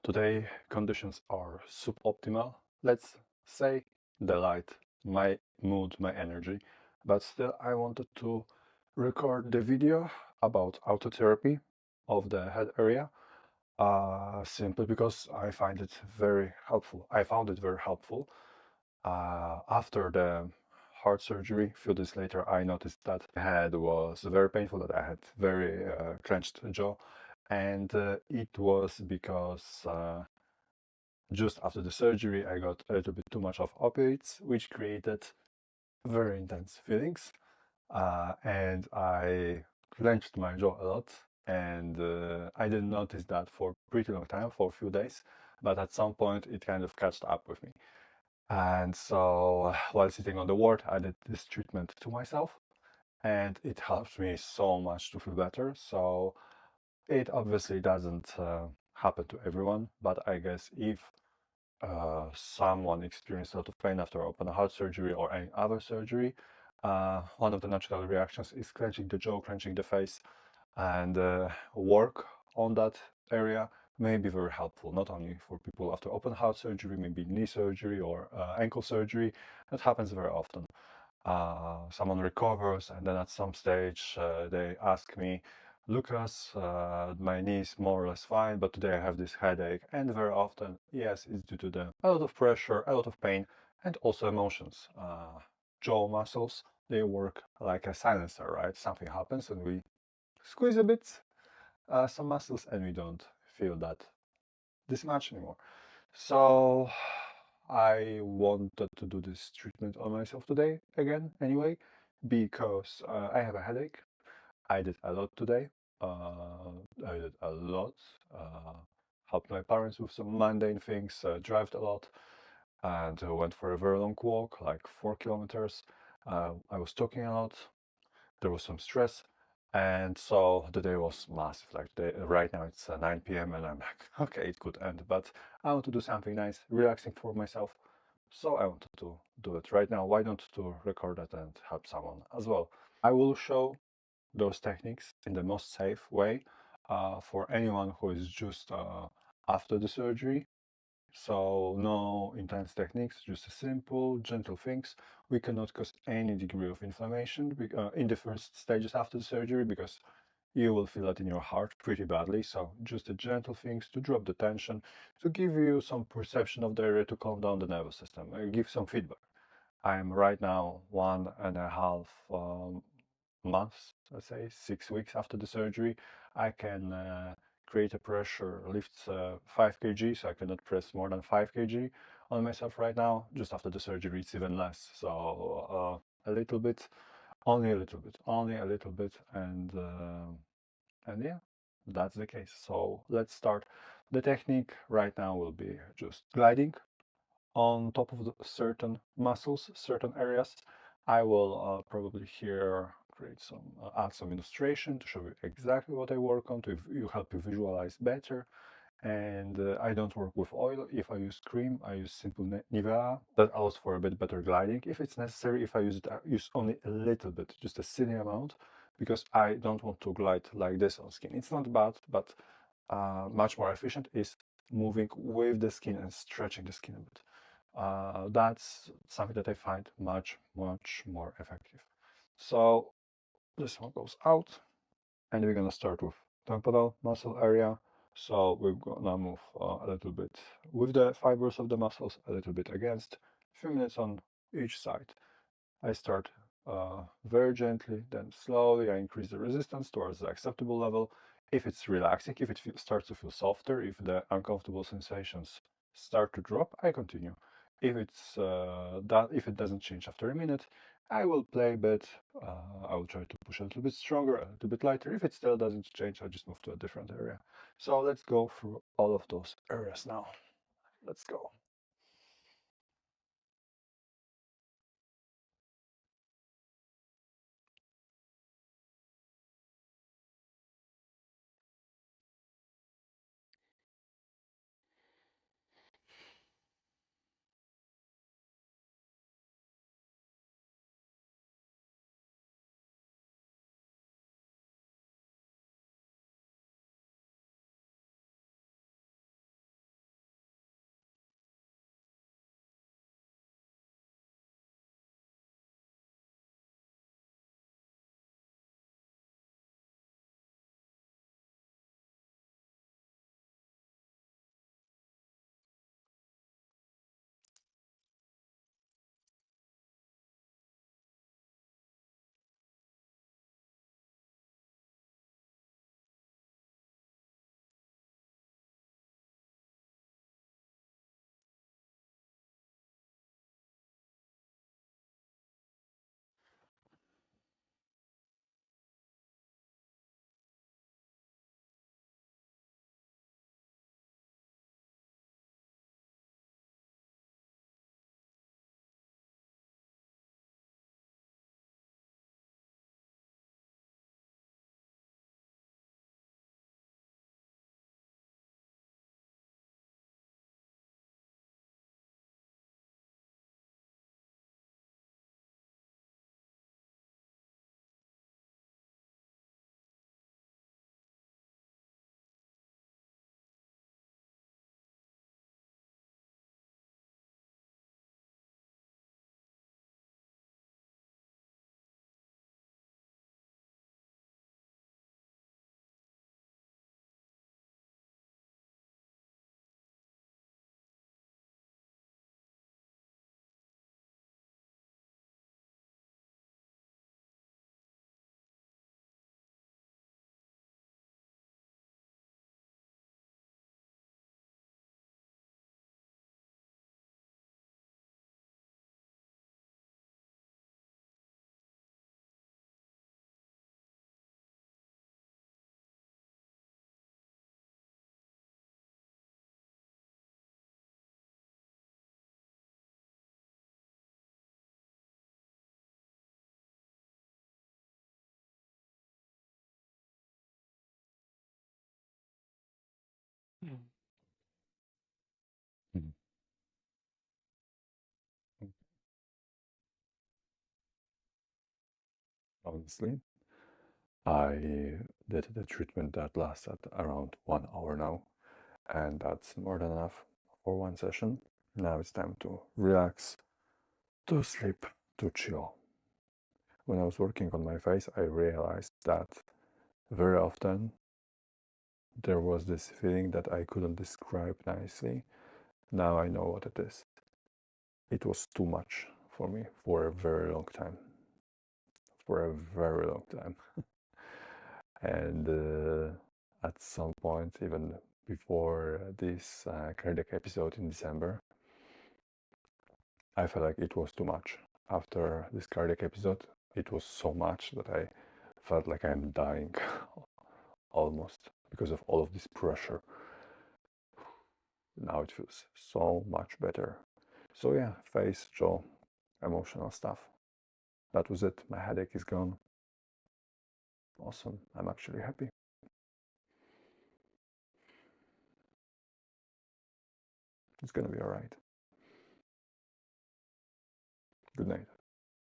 Today conditions are suboptimal. Let's say the light, my mood, my energy. But still I wanted to record the video about autotherapy of the head area. Simply because I find it very helpful. I found it very helpful. After the heart surgery, a few days later, I noticed that my head was very painful, that I had very clenched jaw. And it was because just after the surgery, I got a little bit too much of opioids, which created very intense feelings. And I clenched my jaw a lot. And I didn't notice that for a pretty long time, for a few days. But at some point, it kind of catched up with me. And so while sitting on the ward, I did this treatment to myself. And it helped me so much to feel better. So it obviously doesn't happen to everyone. But I guess if someone experiences a lot of pain after open heart surgery or any other surgery, one of the natural reactions is clenching the jaw, clenching the face, and work on that area may be very helpful, not only for people after open heart surgery, maybe knee surgery or ankle surgery. That happens very often. Someone recovers and then at some stage they ask me, Lucas, my knee is more or less fine, but today I have this headache. And very often, yes, it's due to a lot of pressure, a lot of pain, and also emotions. Jaw muscles, they work like a silencer, right? Something happens and we squeeze a bit some muscles and we don't feel that this much anymore. So I wanted to do this treatment on myself today again anyway, because I have a headache. I did a lot today. I did a lot. Helped my parents with some mundane things, drove a lot, and went for a very long walk, like 4 kilometers. I was talking a lot. There was some stress. And so the day was massive. Like right now it's 9 p.m. and I'm like, okay, it could end, but I want to do something nice, relaxing for myself. So I wanted to do it right now. Why not to record it and help someone as well? I will show those techniques in the most safe way for anyone who is just after the surgery. So no intense techniques, just simple, gentle things. We cannot cause any degree of inflammation in the first stages after the surgery because you will feel that in your heart pretty badly. So just the gentle things to drop the tension, to give you some perception of the area, to calm down the nervous system, give some feedback. I am right now 1.5 months, let's say 6 weeks after the surgery. I can create a pressure, lift 5 kg, so I cannot press more than 5 kg on myself right now. Just after the surgery, it's even less. So a little bit, only a little bit, only a little bit, and yeah, that's the case. So let's start. The technique right now will be just gliding on top of the certain muscles, certain areas. I will probably here create some, add some illustration to show you exactly what I work on to help you visualize better. And I don't work with oil. If I use cream, I use simple Nivea. That allows for a bit better gliding. If it's necessary, if I use it, I use only a little bit, just a silly amount, because I don't want to glide like this on skin. It's not bad, but much more efficient is moving with the skin and stretching the skin a bit. That's something that I find much, much more effective. So this one goes out, and we're gonna start with temporal muscle area. So we're gonna move a little bit with the fibers of the muscles, a little bit against, a few minutes on each side. I start very gently, then slowly I increase the resistance towards the acceptable level. If it's relaxing, if it starts to feel softer, if the uncomfortable sensations start to drop, I continue. If if it doesn't change after a minute, I will play a bit. I will try to push a little bit stronger, a little bit lighter. If it still doesn't change, I'll just move to a different area. So let's go through all of those areas now. Let's go. Mhm. Honestly, I did the treatment that lasted around 1 hour now, and that's more than enough for one session. Now it's time to relax, to sleep, to chill. When I was working on my face, I realized that very often there was this feeling that I couldn't describe nicely. Now I know what it is. It was too much for me for a very long time. For a very long time. And at some point, even before this cardiac episode in December, I felt like it was too much. After this cardiac episode, it was so much that I felt like I'm dying almost because of all of this pressure. Now it feels so much better. So yeah, face, jaw, emotional stuff. That was it. My headache is gone. Awesome. I'm actually happy. It's gonna be alright. Good night.